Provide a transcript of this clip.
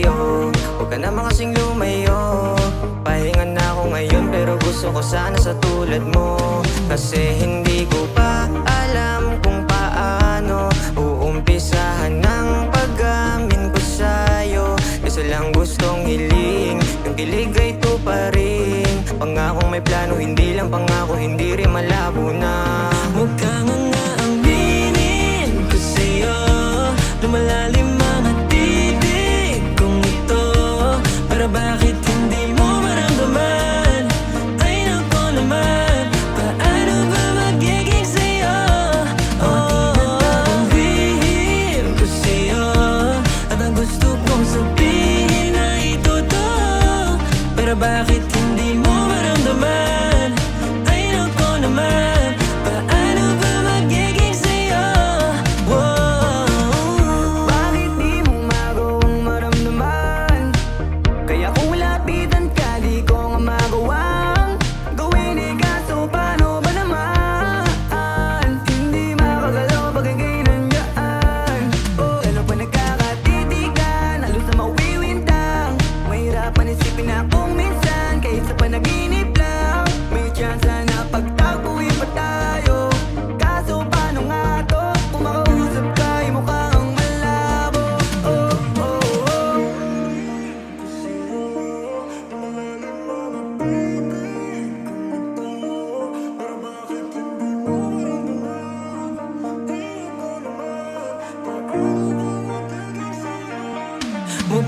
sa'yo. Huwag ka naman kasing lumayo. Pahinga na ako ngayon pero gusto ko sana sa tulad mo. Kasi hindi ko pa alam kung paano uumpisahan ng pag-amin ko sa'yo. Isa lang gustong hiling, yung kilig ay tuparin. Pangakong may plano, hindi lang pangako, hindi rin malabo na. Huwag ka nga aminin ko sa'yo, lumalalim mga titig kong ito. Pero bakit hindi mo maramdaman? Ay nako naman, paano ba magiging sa'yo? Ang bihim ko sa'yo, at ang gusto kong sabihin ay totoo. Pero bakit hindi mo maramdaman? Ay nako naman, paano ba magiging sa'yo? Bakit di mo magawang maramdaman? Kaya kung lapitan ka, di ko nga magawang gawin eh, kaso paano ba naman? Hindi makagalaw pag ika'y nandyan. Lalo pa nagkakatitigan, halos na mawiwintang. Mahirapan isipin akong minsan, kahit sa panaginip lang may chance na pagtagpuin pa tayo. Kaso paano nga to, kung makausap ka ay mukhang malabo. Huwag